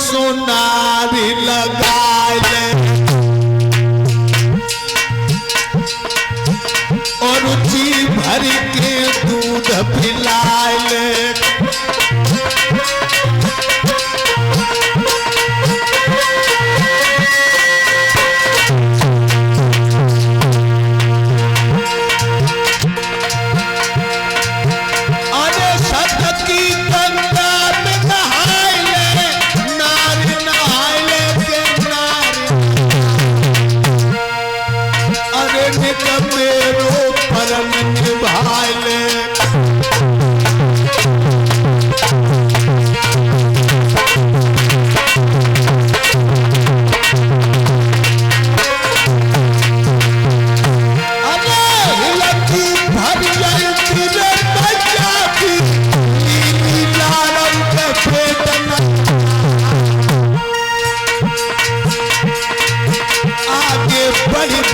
सोनारी लगाए और जी भर के दूध पिलाए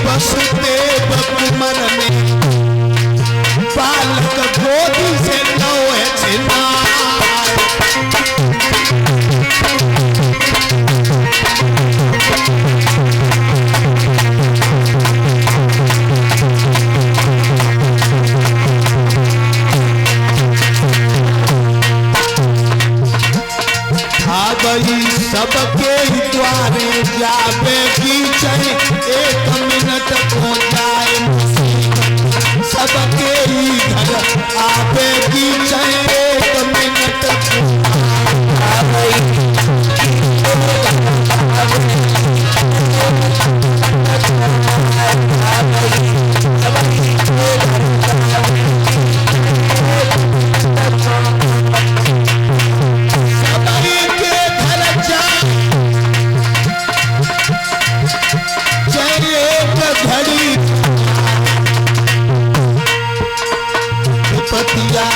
वसुदेव कुमार ने बालक गोदी से लोहे सबके द्वारे जावे की चाहे एक मिनट हो जाए सबके घर आवे की चाहे एक मिनट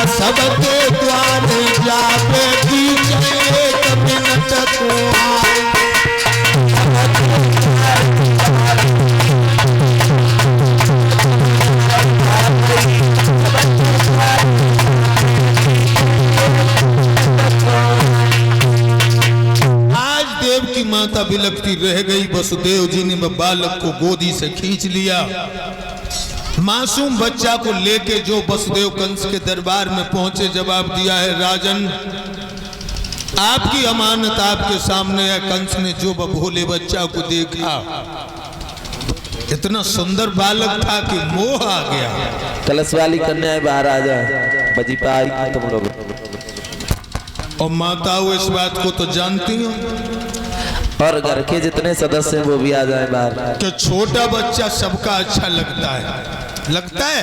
सबके द्वारे जावे की चाहे एक मिनट को आज देव की माता बिलखती रह गई। वसुदेव जी ने बालक को गोदी से खींच लिया। मासूम बच्चा को लेके जो वसुदेव कंस के दरबार में पहुंचे जवाब दिया है, राजन आपकी अमानत आपके सामने है। कंस ने जो भोले बच्चा को देखा, इतना सुंदर बालक था कि मोह आ गया। कलश वाली कन्या बाहर आ जा बजी पाई तुम लोग। और माताओं इस बात को तो जानती हो, और घर के जितने सदस्य वो भी आ जाए बाहर। कि छोटा बच्चा सबका अच्छा लगता है, लगता है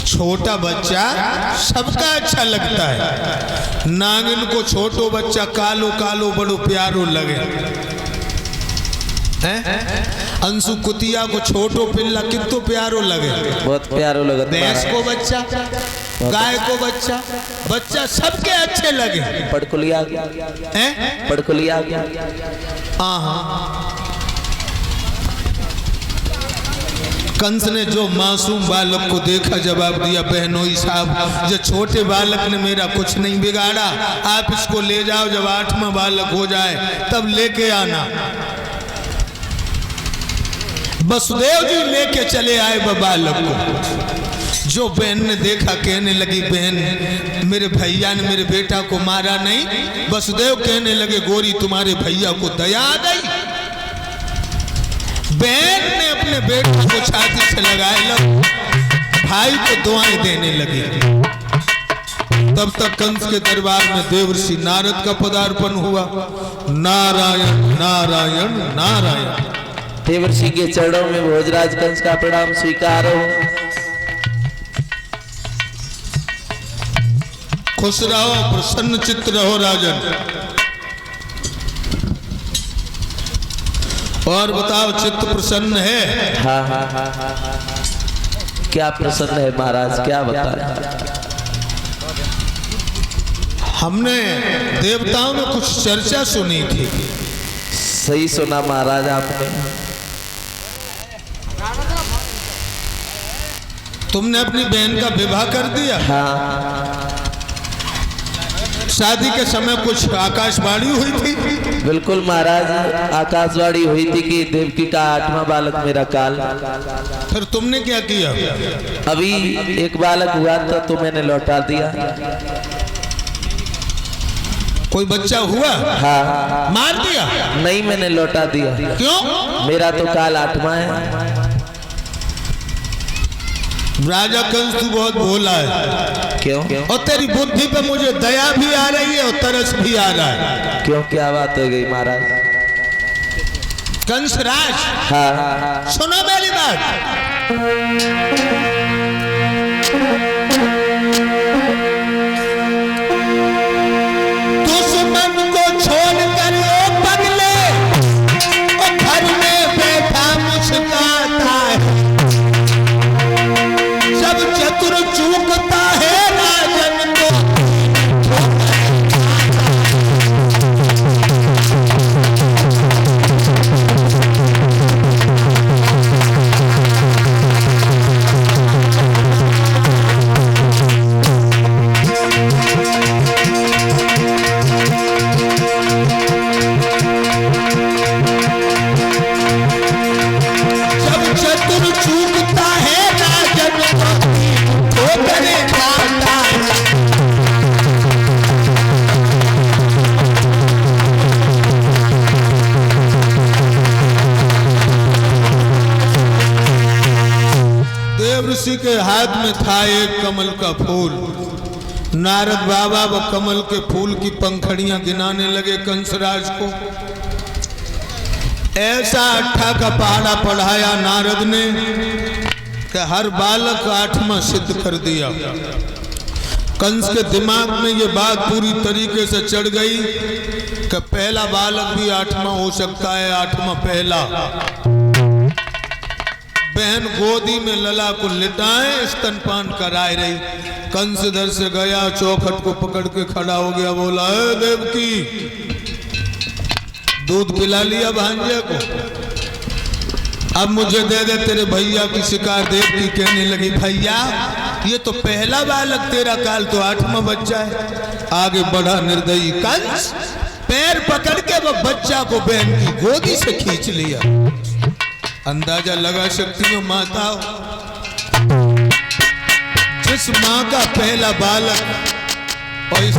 छोटा बच्चा सबका अच्छा लगता है। नागिन को छोटो बच्चा कालो कालो बड़ो प्यारो लगे हैं। अंशु कुतिया को छोटो पिल्ला कितो प्यारो लगे, बहुत प्यारो लगे। भैंस को बच्चा, गाय को बच्चा, बच्चा सबके अच्छे लगे। पड़कुलिया हैं, पड़कुलिया हाँ। कंस ने जो मासूम बालक को देखा जवाब दिया, बहनोई साहब जो छोटे बालक ने मेरा कुछ नहीं बिगाड़ा, आप इसको ले जाओ, जब 8वां बालक हो जाए तब लेके आना। वसुदेव जी लेके चले आए बालक को। जो बहन ने देखा कहने लगी, बहन मेरे भैया ने मेरे बेटा को मारा नहीं। वसुदेव कहने लगे, गोरी तुम्हारे भैया को दया आ गई। बहन ने अपने बेटे को छाती से लगाए, भाई को दुआएं देने लगी। तब तक कंस के दरबार में देवर्षि नारद का पदार्पण हुआ। नारायण नारायण नारायण। देवर्षि के चरणों में भोजराज कंस का प्रणाम स्वीकार हो। खुश रहो, प्रसन्न चित्त रहो राजन। और बताओ, चित्त प्रसन्न है? हाँ हाँ हाँ हाँ हाँ। क्या प्रसन्न है महाराज, क्या बताएं? हमने देवताओं में कुछ चर्चा सुनी थी। सही सुना महाराज आपने। तुमने अपनी बहन का विवाह कर दिया? हाँ। शादी के समय कुछ आकाशवाणी हुई थी? बिल्कुल महाराज, आकाशवाणी हुई थी कि देवकी का 8वां बालक मेरा काल। फिर तुमने क्या किया? अभी एक बालक हुआ था तो मैंने लौटा दिया। कोई बच्चा हुआ? हाँ। मार दिया? नहीं, मैंने लौटा दिया। क्यों? मेरा तो काल 8वां है। राजा कंस तू बहुत भोला है। क्यों? और तेरी बुद्धि पे मुझे दया भी आ रही है और तरस भी आ रहा है। क्यों, क्या बात हो गई महाराज? कंसराज, हाँ, सुनो मेरी बात। दुश्मन को छोड़कर ओ पगले, ओ घर में बैठा मुस्कुराता है। जब चतुर चूकता है राजन को ऋषि के हाथ में था एक कमल का फूल। नारद बाबा वो कमल के फूल की पंखड़ियां गिनाने लगे कंसराज को। ऐसा 8 का पहाड़ा पढ़ाया नारद ने कि हर बालक 8वां सिद्ध कर दिया। कंस के दिमाग में ये बात पूरी तरीके से चढ़ गई कि पहला बालक भी 8वां हो सकता है, 8वां पहला। बहन गोदी में लला को लिटाए स्तनपान कराए रही। कंस इधर से गया, चौखट को पकड़ के खड़ा हो गया, बोला देवकी दूध पिला लिया भांजे को, अब मुझे दे दे तेरे भैया की शिकार। देवकी कहने लगी भैया ये तो पहला बालक, तेरा काल तो 8वां बच्चा है। आगे बढ़ा निर्दयी कंस, पैर पकड़ के वो बच्चा को बहन की गोदी से खींच लिया। अंदाजा लगा सकती हो माता, जिस मां का पहला बालक और इस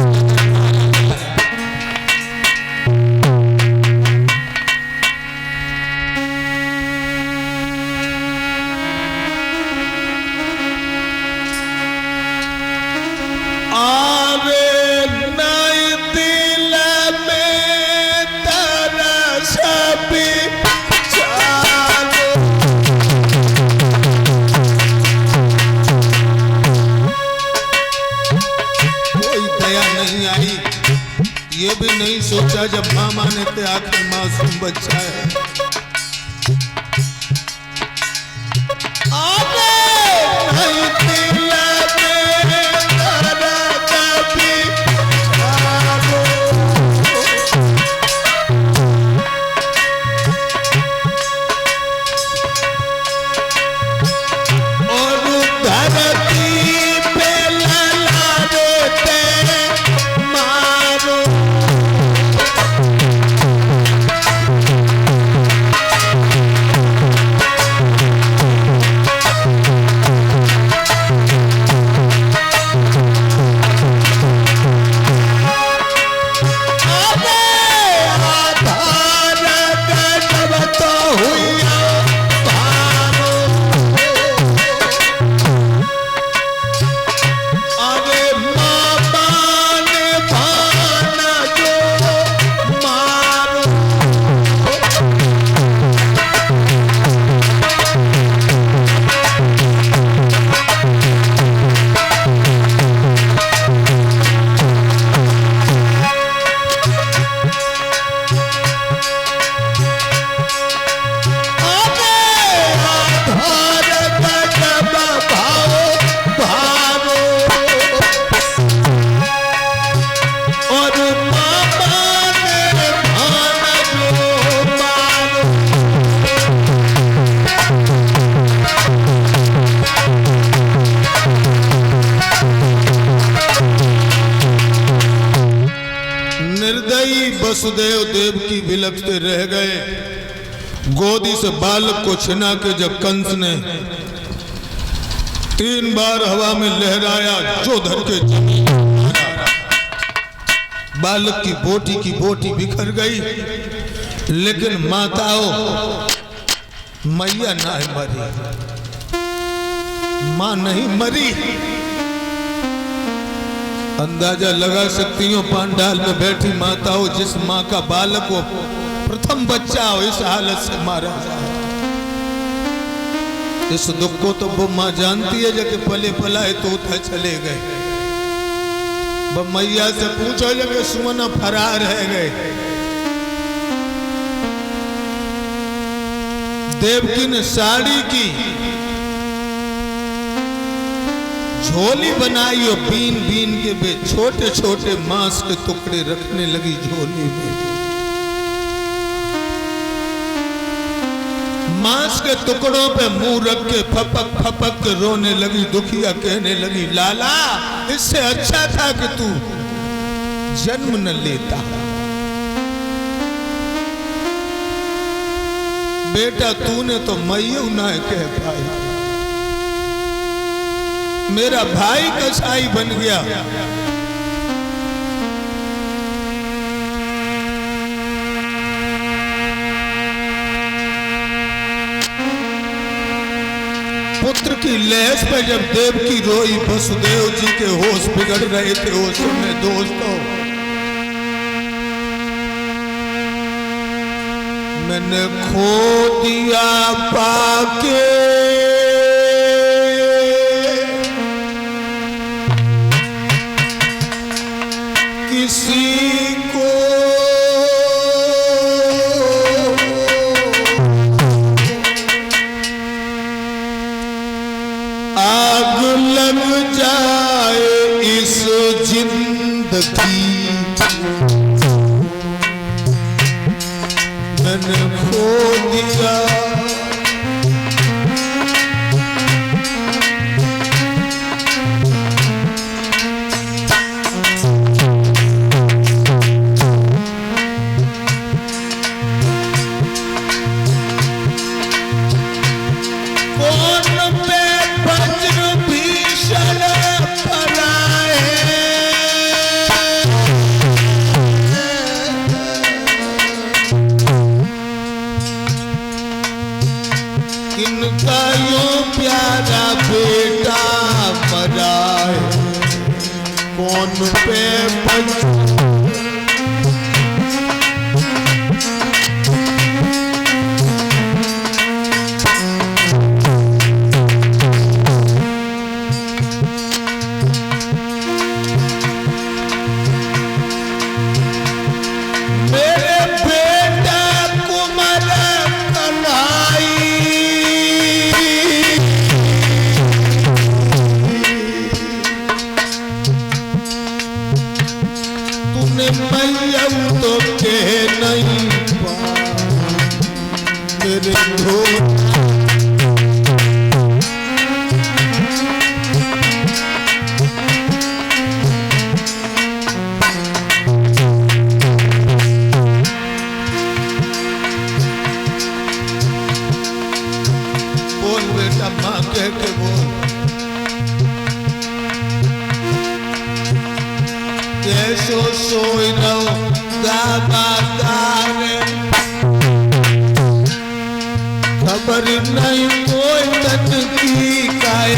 ये भी नहीं सोचा जब मां माने थे आखिर मासूम बच्चा है। निर्दयी वसुदेव देवकी बिलखते रह गए। गोदी से बालक को छिना के जब कंस ने 3 बार हवा में लहराया, जो धर के जमीन मारा, बालक की बोटी बिखर गई। लेकिन माताओं, मैया ना मरी, मां नहीं मरी। अंदाजा लगा सकती हो पांडाल में बैठी माताओं, जिस मां का बालक हो, प्रथम बच्चा हो, इस हालत से मारा जाए। इस दुख को तो वो मां जानती है, जबकि पले पलाए तो उठा चले गए। वो मैया से पूछो जबकि सुमन फरार रह गए। देवकी ने साड़ी की झोली बनाई और बीन बीन के वे छोटे छोटे मांस के टुकड़े रखने लगी झोली में। मांस के टुकड़ों पे मुंह रख के फपक फपक के रोने लगी। दुखिया कहने लगी, लाला इससे अच्छा था कि तू जन्म न लेता। बेटा तूने तो मैयू ना कह पाई, मेरा भाई कसाई बन गया। पुत्र की लहस पे जब देवकी रोई, वसुदेव जी के होश बिगड़ रहे थे उस समय। दोस्तों, मैंने खो दिया पाके किसी को, आग लग जाए इस जिंदगी, मैंने खो दिया। इनका यूं प्यारा बेटा मरा है, कौन पे तो कह नहीं पा मेरे बोल बेटा, माँ कह के बोल। कैसो सोई रहो खबर नहीं कोई तन की काए,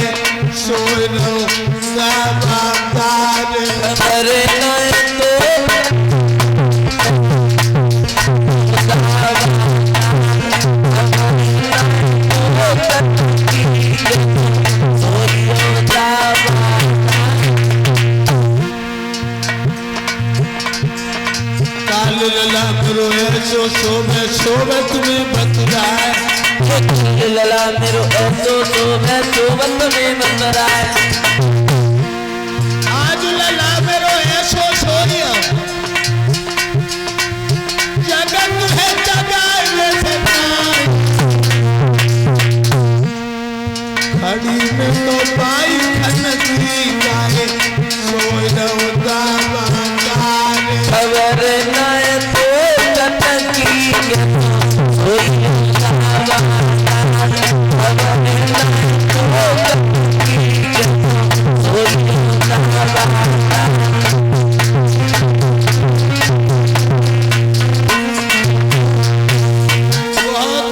सोए रहो खबर नहीं लला मेरो ऐसो सोमे सोबत में बतराए, लला मेरो ऐसो सोमे सोबत में बतराए। आज लला मेरो ऐसो सोनिया जगत है जगाए वैसे खड़ी में तो पाई खनकी गाए, सोई रहो खबर अगर नए तो कटकी के सोई अगर नए तो कटकी के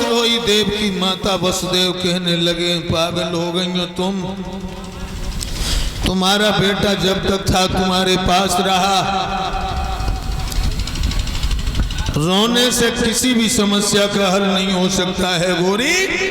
सोई देव की माता वसुदेव कहने लगे, पागल हो गई हो तुम। तुम्हारा बेटा जब तक था तुम्हारे पास रहा, रोने से किसी भी समस्या का हल नहीं हो सकता है गौरी।